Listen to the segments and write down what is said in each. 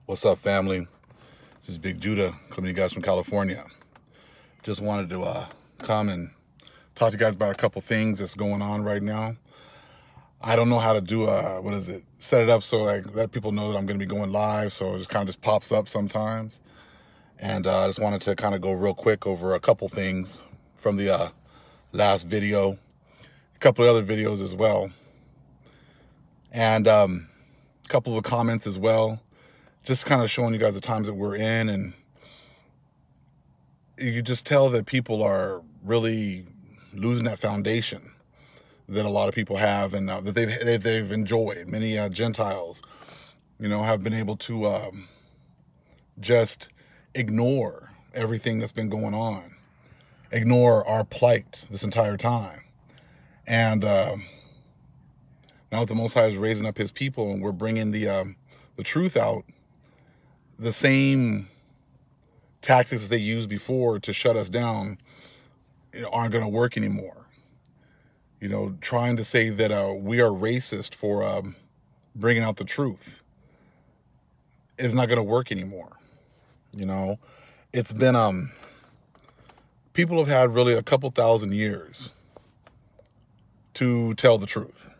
What's up, family? This is Big Judah coming to you guys from California. Just wanted to come and talk to you guys about a couple things that's going on right now. I don't know how to do set it up so I let people know that I'm going to be going live, so it just kind of just pops up sometimes. And I just wanted to kind of go real quick over a couple things from the last video, a couple of other videos as well, and a couple of comments as well. Just kind of showing you guys the times that we're in, and you just tell that people are really losing that foundation that a lot of people have, and that they've enjoyed. Many Gentiles, have been able to just ignore everything that's been going on, ignore our plight this entire time, and now that the Most High is raising up His people, and we're bringing the truth out. The same tactics that they used before to shut us down aren't going to work anymore. Trying to say that we are racist for bringing out the truth is not going to work anymore. It's been, people have had really a couple thousand years to tell the truth.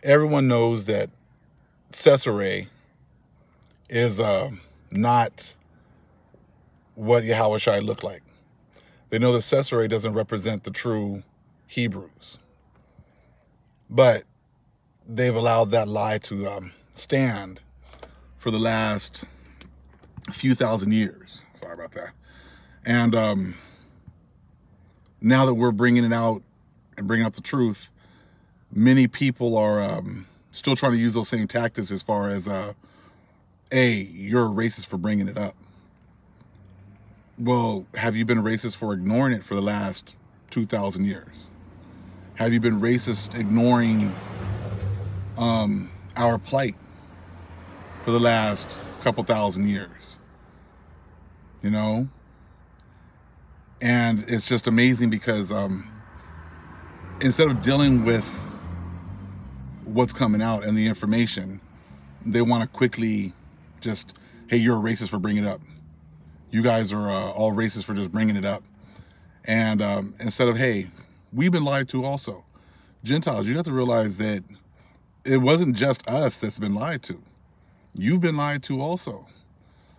Everyone knows that Caesarea is not what Yahushua looked like. They know that Caesarea doesn't represent the true Hebrews. But they've allowed that lie to stand for the last few thousand years. Sorry about that. And now that we're bringing it out and bringing out the truth, many people are still trying to use those same tactics as far as you're a racist for bringing it up. Well, have you been racist for ignoring it for the last 2,000 years? Have you been racist ignoring our plight for the last couple thousand years? And it's just amazing because instead of dealing with what's coming out and the information, they want to quickly just, hey, you're a racist for bringing it up. You guys are all racist for just bringing it up. And instead of, hey, we've been lied to also. Gentiles, you have to realize that it wasn't just us that's been lied to. You've been lied to also.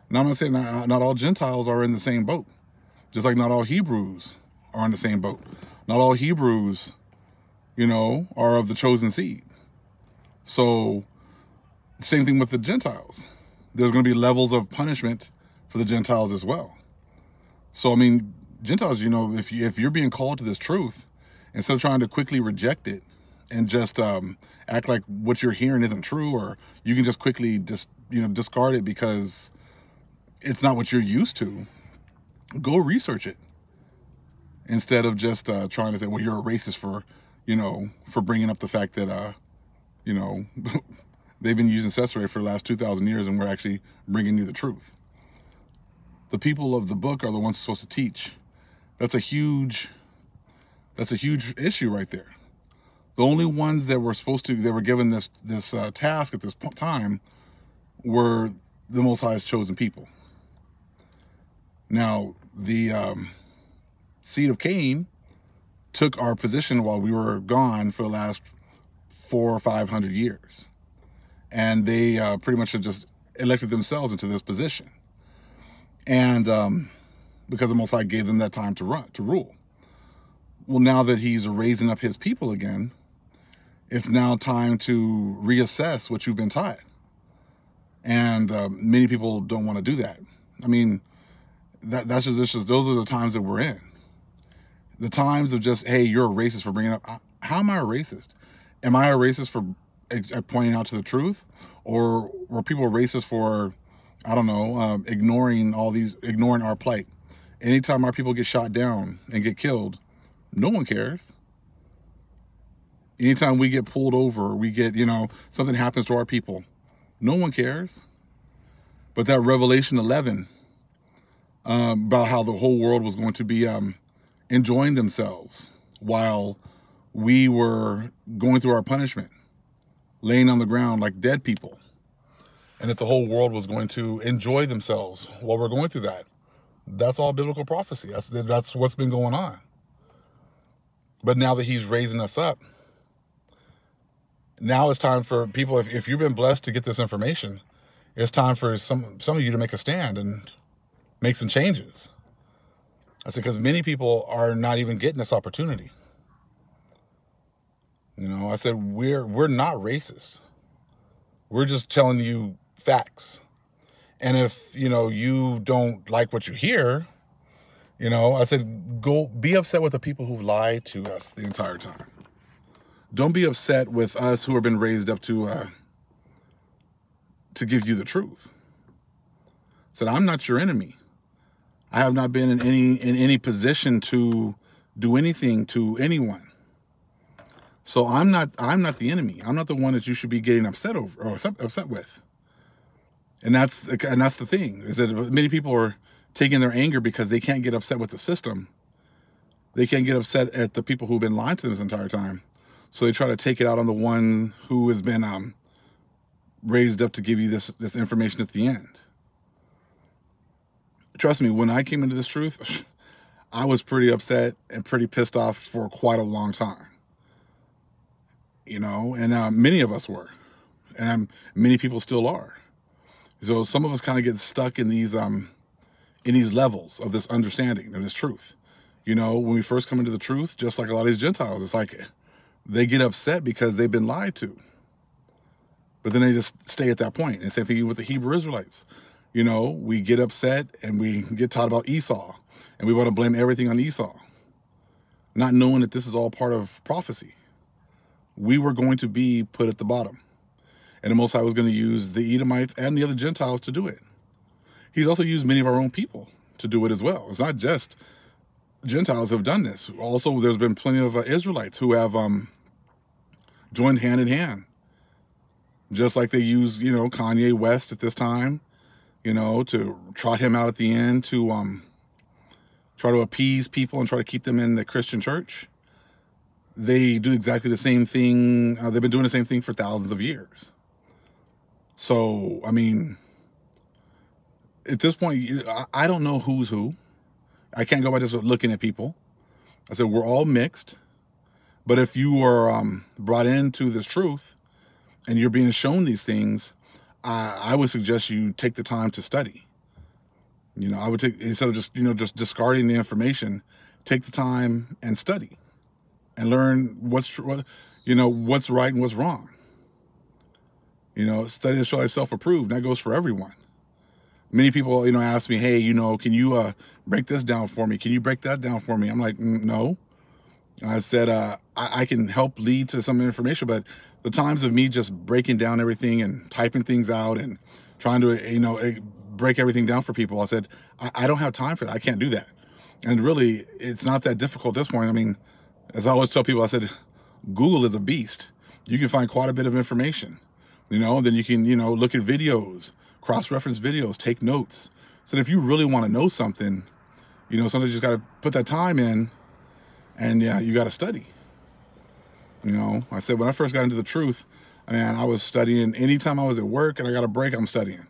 Now, I'm not saying not all Gentiles are in the same boat. Just like not all Hebrews are in the same boat. Not all Hebrews, are of the chosen seed. So, same thing with the Gentiles. There's going to be levels of punishment for the Gentiles as well. So, Gentiles, if you're being called to this truth, instead of trying to quickly reject it and just act like what you're hearing isn't true, or you can just quickly discard it because it's not what you're used to, go research it. Instead of just trying to say, well, you're a racist for bringing up the fact that, they've been using Caesarea for the last 2,000 years, and we're actually bringing you the truth. The people of the book are the ones supposed to teach. That's a huge issue right there. The only ones that were given this task at this time were the Most High's chosen people. Now, the seed of Cain took our position while we were gone for the last 400 or 500 years. And they pretty much have just elected themselves into this position. And because the Most High gave them that time to rule. Well, now that He's raising up His people again, it's now time to reassess what you've been taught. And many people don't want to do that. That's just those are the times that we're in. The times of just, hey, you're a racist for bringing up. How am I a racist? Am I a racist for pointing out to the truth? Or were people racist for, I don't know, ignoring our plight? Anytime our people get shot down and get killed, no one cares. Anytime we get pulled over, we get, something happens to our people, no one cares. But that Revelation 11, about how the whole world was going to be enjoying themselves while we were going through our punishment, laying on the ground like dead people. and that the whole world was going to enjoy themselves while we're going through that. That's all biblical prophecy. That's what's been going on. But now that he's raising us up, now it's time for people, if you've been blessed to get this information, it's time for some of you to make a stand and make some changes. I said, because many people are not even getting this opportunity. You know, I said, we're not racist. We're just telling you facts. And if, you know, you don't like what you hear, you know, I said, go be upset with the people who've lied to us the entire time. Don't be upset with us who have been raised up to give you the truth. I said, I'm not your enemy. I have not been in any position to do anything to anyone. So I'm not the enemy. I'm not the one that you should be getting upset over or upset with. And that's the thing, is that many people are taking their anger because they can't get upset with the system. They can't get upset at the people who've been lying to them this entire time. So they try to take it out on the one who has been raised up to give you this information at the end. Trust me, when I came into this truth, I was pretty upset and pretty pissed off for quite a long time. You know, and many of us were, and many people still are. So some of us kind of get stuck in these levels of this understanding of this truth. You know, when we first come into the truth, just like a lot of these Gentiles, it's like they get upset because they've been lied to. But then they just stay at that point. And same thing with the Hebrew Israelites. You know, we get upset and we get taught about Esau, and we want to blame everything on Esau, not knowing that this is all part of prophecy. We were going to be put at the bottom. And the Most High was going to use the Edomites and the other Gentiles to do it. He's also used many of our own people to do it as well. It's not just Gentiles who have done this. Also, there's been plenty of Israelites who have joined hand in hand. Just like they use, you know, Kanye West at this time, you know, to trot him out at the end to try to appease people and try to keep them in the Christian church. They do exactly the same thing. They've been doing the same thing for thousands of years. So, I mean, at this point, I don't know who's who. I can't go by just looking at people. I said, we're all mixed. But if you are brought into this truth and you're being shown these things, I would suggest you take the time to study. You know, I would take, instead of just, you know, just discarding the information, take the time and study and learn what's right and what's wrong. You know, study to show thyself approved. That goes for everyone. Many people, you know, ask me, hey, you know, can you break this down for me? Can you break that down for me? I'm like, no. I said, I can help lead to some information, but the times of me just breaking down everything and typing things out and trying to, you know, break everything down for people, I said, I don't have time for that. I can't do that. And really, it's not that difficult at this point. I mean, as I always tell people, I said, Google is a beast. You can find quite a bit of information, you know, then you can, you know, look at videos, cross-reference videos, take notes. So if you really want to know something, you know, sometimes you just got to put that time in, and yeah, you got to study. You know, I said, when I first got into the truth, man, I was studying. Anytime I was at work and I got a break, I'm studying.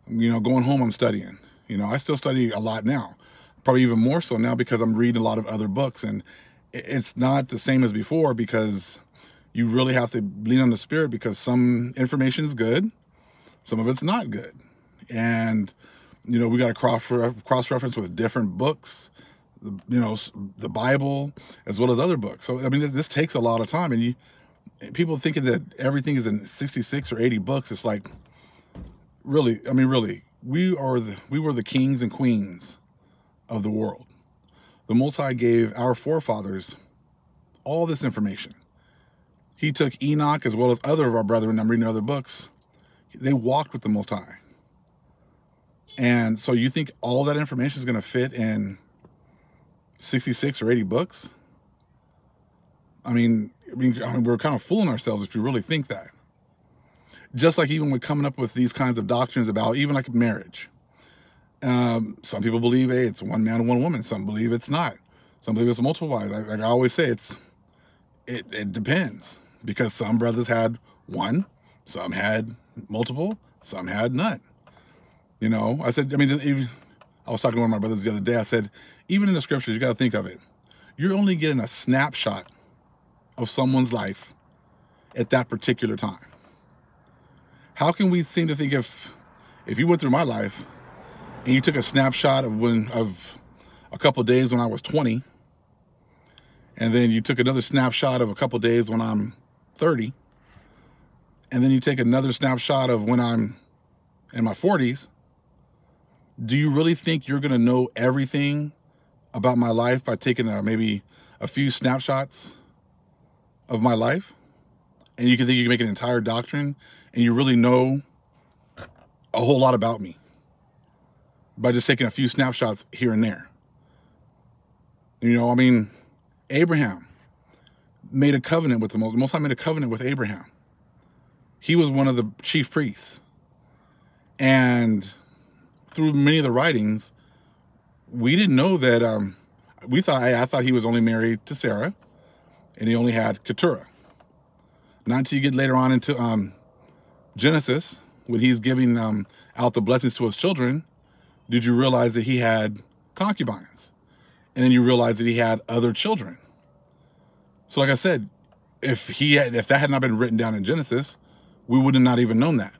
You know, going home, I'm studying. You know, I still study a lot now, probably even more so now because I'm reading a lot of other books, and it's not the same as before because you really have to lean on the Spirit, because some information is good, some of it's not good. And, you know, we got to cross-reference with different books, you know, the Bible, as well as other books. So, I mean, this takes a lot of time. And people thinking that everything is in 66 or 80 books, it's like, really, I mean, really, we were the kings and queens of the world. The Most High gave our forefathers all this information. He took Enoch as well as other of our brethren, I'm reading other books, they walked with the Most High. And so you think all that information is going to fit in 66 or 80 books? I mean, we're kind of fooling ourselves if you really think that. Just like even with coming up with these kinds of doctrines about even like marriage. Some people believe, hey, it's one man and one woman. Some believe it's not. Some believe it's multiple wives. Like I always say, it depends, because some brothers had one Some had multiple, some had none. You know, I said, I mean, even, I was talking to one of my brothers the other day. I said, even in the scriptures, you got to think of it. You're only getting a snapshot of someone's life at that particular time. How can we seem to think if you went through my life and you took a snapshot of a couple of days when I was 20, and then you took another snapshot of a couple of days when I'm 30, and then you take another snapshot of when I'm in my 40s, do you really think you're going to know everything about my life by taking maybe a few snapshots of my life? And you can think you can make an entire doctrine and you really know a whole lot about me by just taking a few snapshots here and there. You know, I mean, Abraham made a covenant with the Most High made a covenant with Abraham. He was one of the chief priests. And through many of the writings, we didn't know that, I thought he was only married to Sarah and he only had Keturah. Not until you get later on into Genesis, when he's giving out the blessings to his children, did you realize that he had concubines. And then you realize that he had other children. So like I said, if that had not been written down in Genesis, we would have not even known that.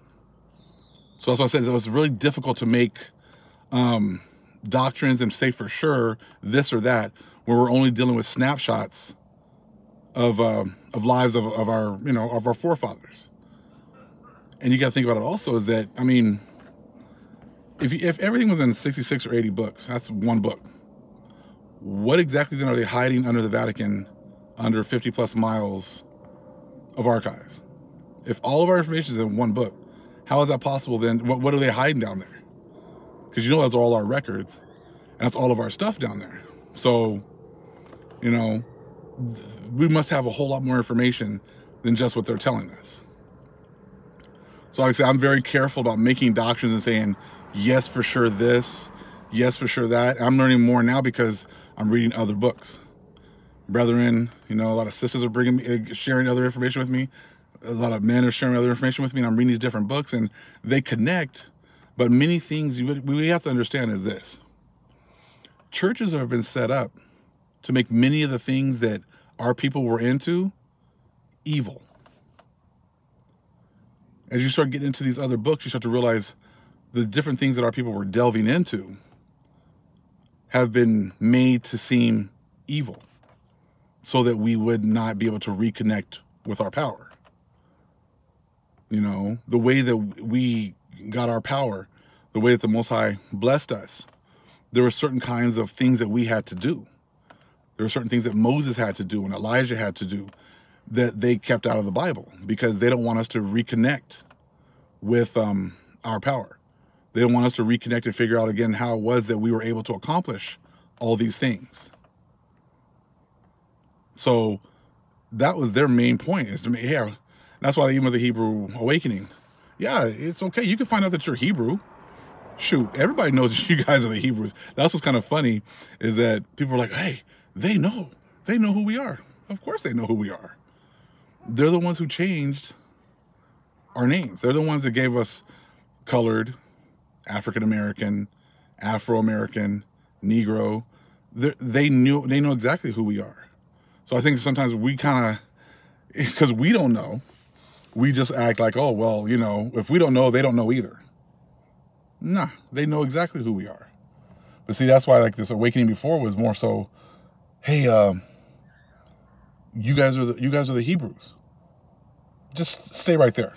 So that's why I said it was really difficult to make doctrines and say for sure this or that when we're only dealing with snapshots of lives of our, you know, of our forefathers. And you got to think about it also is that, I mean, if everything was in 66 or 80 books, that's one book. What exactly then are they hiding under the Vatican under 50 plus miles of archives? If all of our information is in one book, how is that possible then? What are they hiding down there? Because you know those are all our records and that's all of our stuff down there. So, you know, we must have a whole lot more information than just what they're telling us. So like I said, I'm very careful about making doctrines and saying, yes, for sure this, yes, for sure that. I'm learning more now because I'm reading other books. Brethren, you know, a lot of sisters are bringing me, sharing other information with me. A lot of men are sharing other information with me, and I'm reading these different books, and they connect. But many things we have to understand is this. Churches have been set up to make many of the things that our people were into evil. As you start getting into these other books, you start to realize the different things that our people were delving into have been made to seem evil so that we would not be able to reconnect with our power. You know, the way that we got our power, the way that the Most High blessed us, there were certain kinds of things that we had to do. There were certain things that Moses had to do and Elijah had to do that they kept out of the Bible because they don't want us to reconnect with our power. They don't want us to reconnect and figure out again how it was that we were able to accomplish all these things. So that was their main point, is to me, yeah, that's why even with the Hebrew awakening, yeah, it's okay. You can find out that you're Hebrew. Shoot, everybody knows that you guys are the Hebrews. That's what's kind of funny is that people are like, hey, they know who we are. Of course they know who we are. They're the ones who changed our names. They're the ones that gave us colored, African-American, Afro-American, Negro. They know exactly who we are. So I think sometimes we kind of, because we don't know, we just act like, oh, well, you know, if we don't know, they don't know either. Nah, they know exactly who we are. But see, that's why like this awakening before was more so, hey, you guys are the Hebrews. Just stay right there.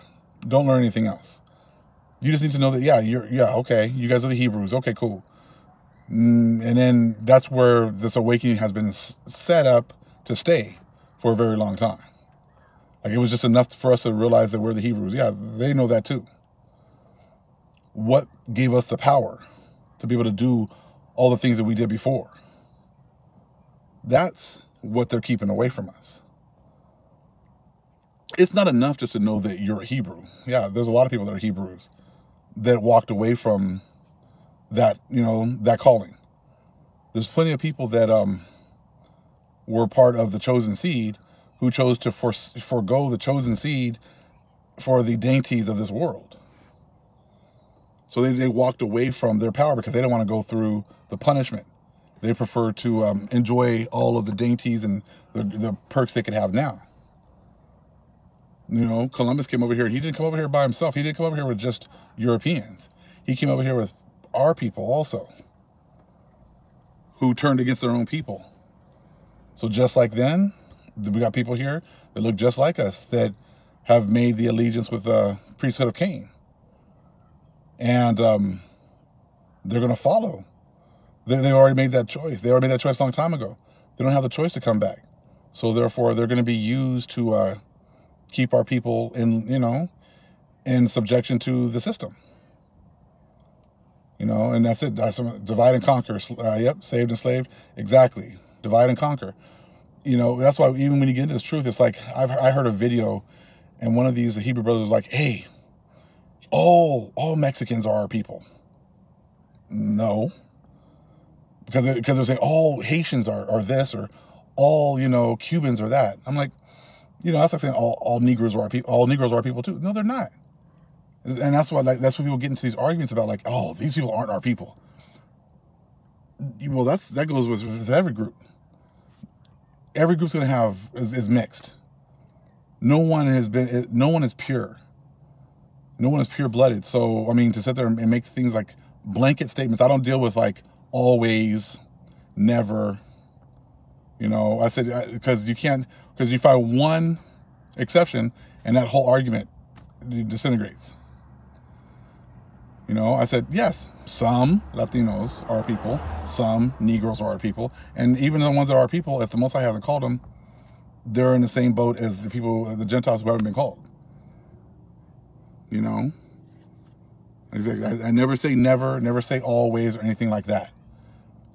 Don't learn anything else. You just need to know that, yeah, okay, you guys are the Hebrews. Okay, cool. And then that's where this awakening has been set up to stay for a very long time. Like it was just enough for us to realize that we're the Hebrews. Yeah, they know that too. What gave us the power to be able to do all the things that we did before? That's what they're keeping away from us. It's not enough just to know that you're a Hebrew. Yeah, there's a lot of people that are Hebrews that walked away from that, you know, that calling. There's plenty of people that were part of the chosen seed who chose to forego the chosen seed for the dainties of this world. So they walked away from their power because they don't want to go through the punishment. They prefer to enjoy all of the dainties and the perks they could have now. You know, Columbus came over here. He didn't come over here by himself. He didn't come over here with just Europeans. He came over here with our people also, who turned against their own people. So just like then, we got people here that look just like us that have made the allegiance with the priesthood of Cain. And they're going to follow. They already made that choice. They already made that choice a long time ago. They don't have the choice to come back. So therefore, they're going to be used to keep our people in, you know, in subjection to the system. You know, and that's it. That's divide and conquer. Yep, saved and slaved. Exactly. Divide and conquer. You know, that's why even when you get into this truth, it's like I heard a video, and one of these Hebrew brothers was like, "Hey, all Mexicans are our people." No, because they're saying all Haitians are this, or all, you know, Cubans are that. I'm like, you know, that's like saying all Negroes are our people. All Negroes are our people too. No, they're not. And that's why, like, that's when people get into these arguments about, like, oh, these people aren't our people. Well, that goes with every group. Every group's gonna have is mixed. No one is pure. No one is pure-blooded. So I mean, to sit there and make things like blanket statements. I don't deal with like always, never. You know, I said because you find one exception and that whole argument disintegrates. You know, I said, yes, some Latinos are our people, some Negroes are our people, and even the ones that are our people, if the Most High hasn't called them, they're in the same boat as the people, the Gentiles who haven't been called. You know? Exactly. I never say never, never say always or anything like that.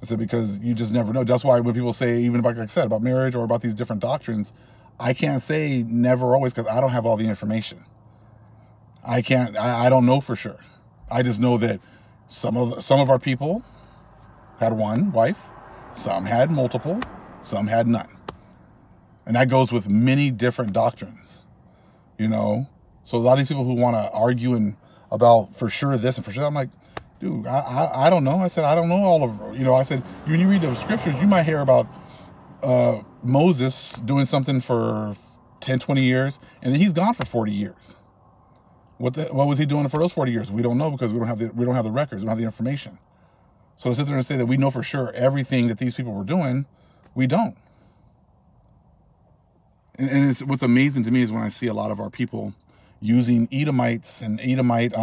I said because you just never know. That's why when people say, even about, like I said, about marriage or about these different doctrines, I can't say never always because I don't have all the information. I don't know for sure. I just know that some of our people had one wife, some had multiple, some had none. And that goes with many different doctrines, you know? So a lot of these people who want to argue about for sure this and for sure, I'm like, dude, I don't know. I said, I don't know all of, you know, I said, when you read the scriptures, you might hear about Moses doing something for 10, 20 years, and then he's gone for 40 years. What was he doing for those 40 years? We don't know because we don't have the records, we don't have the information. So to sit there and say that we know for sure everything that these people were doing, we don't. And it's, what's amazing to me is when I see a lot of our people using Edomites and Edomite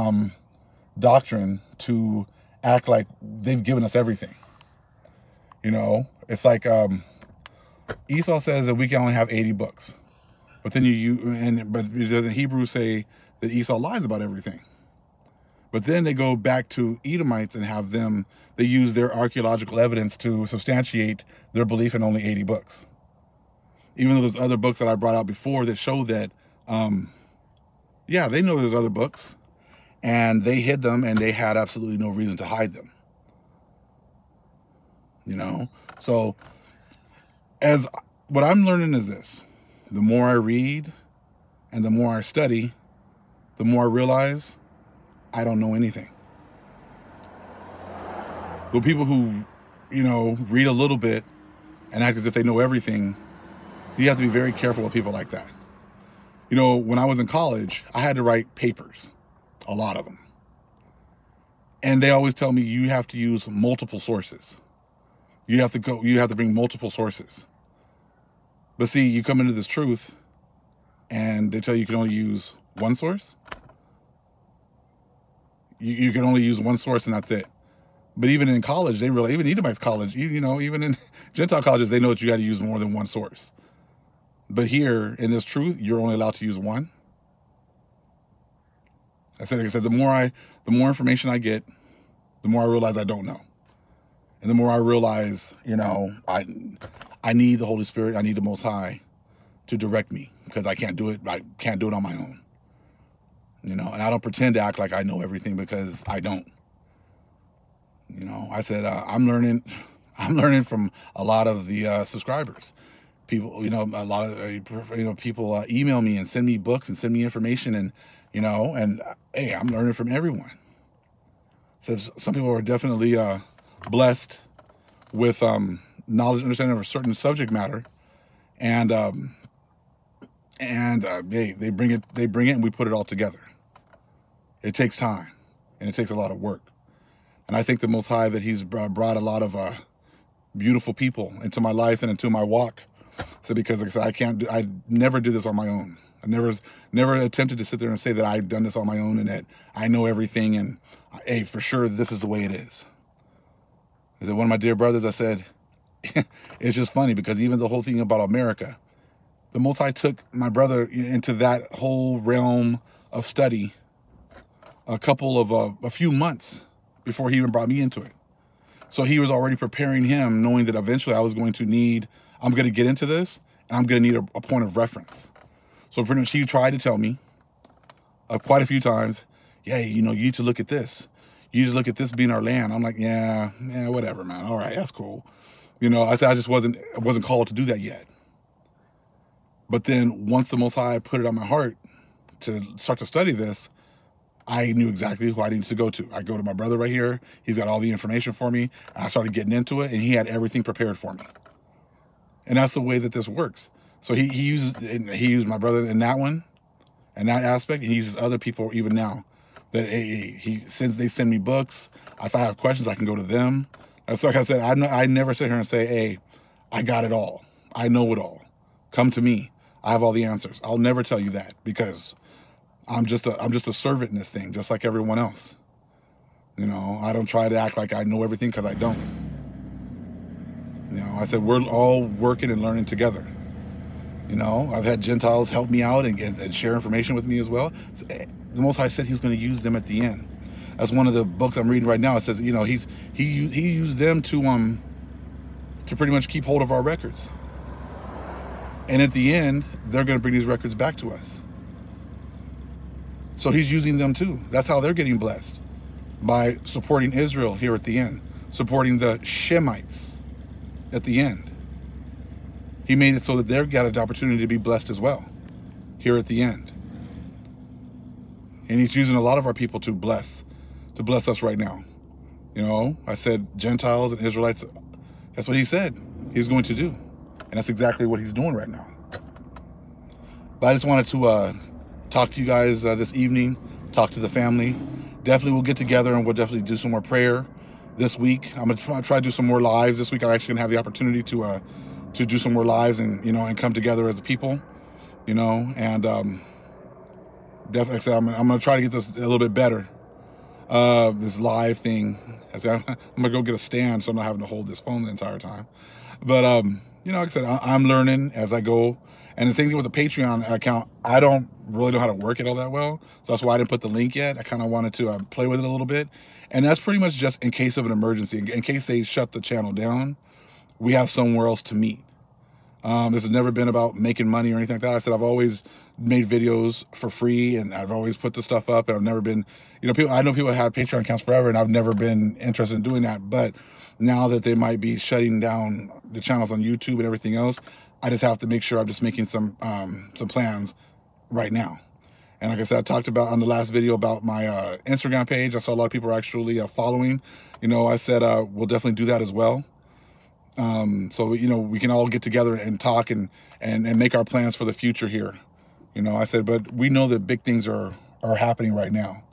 doctrine to act like they've given us everything. You know, it's like Esau says that we can only have 80 books, but then but the Hebrews say that Esau lies about everything. But then they go back to Edomites and have them, they use their archaeological evidence to substantiate their belief in only 80 books. Even though there's other books that I brought out before that show that, yeah, they know there's other books, and they hid them, and they had absolutely no reason to hide them. You know? So, what I'm learning is this. The more I read and the more I study, the more I realize I don't know anything. The people who, you know, read a little bit and act as if they know everything, you have to be very careful with people like that. You know, when I was in college, I had to write papers, a lot of them. And they always tell me you have to use multiple sources. You have to bring multiple sources. But see, you come into this truth and they tell you can only use one source. You can only use one source and that's it. But even in college, even Edomites college, you know, even in Gentile colleges, they know that you got to use more than one source. But here in this truth, you're only allowed to use one. Like I said, the more information I get, the more I realize I don't know. And the more I realize, you know, I need the Holy Spirit, I need the Most High to direct me because I can't do it on my own. You know, and I don't pretend to act like I know everything because I don't. You know, I said, I'm learning from a lot of the subscribers. People, a lot of, people email me and send me books and send me information, and, and hey, I'm learning from everyone. So some people are definitely blessed with knowledge, understanding of a certain subject matter, and they bring it, and we put it all together. It takes time, and it takes a lot of work. And I think the Most High, that He's brought a lot of beautiful people into my life and into my walk. So because, like I said, I never did this on my own. I never attempted to sit there and say that I've done this on my own and that I know everything, and hey, for sure, this is the way it is. One of my dear brothers, I said, it's just funny because even the whole thing about America, the Most High took my brother into that whole realm of study a few months before he even brought me into it. So he was already preparing him, knowing that eventually I'm going to get into this, and I'm going to need a point of reference. So pretty much he tried to tell me quite a few times, yeah, you need to look at this. You need to look at this being our land. I'm like, yeah, whatever, man. All right, that's cool. I said I just wasn't called to do that yet. But then once the Most High put it on my heart to start to study this, I knew exactly who I needed to go to. I go to my brother right here. He's got all the information for me. And I started getting into it, and he had everything prepared for me. And that's the way that this works. So he used my brother in that one, and that aspect, and he uses other people even now. That they send me books. If I have questions, I can go to them. That's like I said, I never sit here and say, hey, I got it all. I know it all. Come to me. I have all the answers. I'll never tell you that, because I'm just a servant in this thing, just like everyone else. I don't try to act like I know everything, because I don't. I said we're all working and learning together. I've had Gentiles help me out and share information with me as well. So, the Most High said He was going to use them at the end. That's one of the books I'm reading right now. It says, He used them to pretty much keep hold of our records. And at the end, they're going to bring these records back to us. So He's using them too. That's how they're getting blessed, by supporting Israel here at the end, supporting the Shemites at the end. He made it so that they've got an opportunity to be blessed as well here at the end. And He's using a lot of our people to bless us right now. I said Gentiles and Israelites. That's what He said He's going to do. And that's exactly what He's doing right now. But I just wanted to talk to you guys this evening, talk to the family. Definitely we'll get together and we'll definitely do some more prayer this week. I'm gonna try to do some more lives this week. I'm actually gonna have the opportunity to do some more lives and and come together as a people, and definitely, like I said, I'm gonna try to get this a little bit better. This live thing. I'm gonna go get a stand so I'm not having to hold this phone the entire time. But like I said, I'm learning as I go. And the same thing with the Patreon account, I don't really know how to work it all that well. So that's why I didn't put the link yet. I kind of wanted to play with it a little bit. And that's pretty much just in case of an emergency. In case they shut the channel down, we have somewhere else to meet. This has never been about making money or anything like that. I said I've always made videos for free, and I've always put the stuff up, and I've never been, I know people have Patreon accounts forever, and I've never been interested in doing that. But now that they might be shutting down the channels on YouTube and everything else, I just have to make sure I'm just making some plans right now. And like I said, I talked about on the last video about my Instagram page. I saw a lot of people are actually following. I said we'll definitely do that as well. So we can all get together and talk and make our plans for the future here. I said, but we know that big things are happening right now.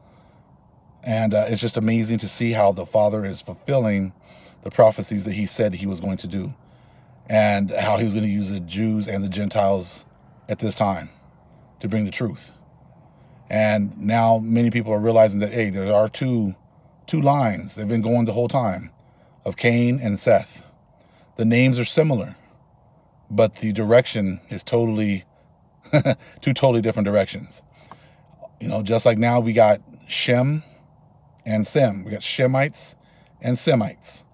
And it's just amazing to see how the Father is fulfilling the prophecies that He said He was going to do, and how He was going to use the Jews and the Gentiles at this time to bring the truth. And now many people are realizing that, hey, there are two lines. They've been going the whole time, of Cain and Seth. The names are similar, but the direction is totally, two totally different directions. Just like now we got Shem and Sem. We got Shemites and Semites.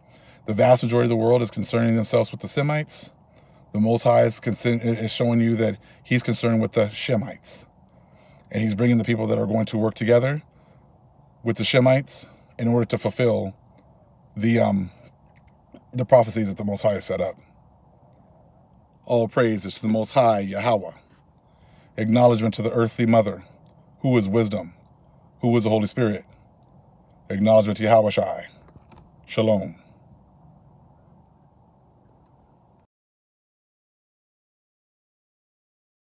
The vast majority of the world is concerning themselves with the Semites. The Most High is showing you that He's concerned with the Shemites. And He's bringing the people that are going to work together with the Shemites in order to fulfill the prophecies that the Most High has set up. All praise is to the Most High, Yahweh. Acknowledgement to the earthly mother, who is wisdom, who is the Holy Spirit. Acknowledgement to Yahweh Shai. Shalom.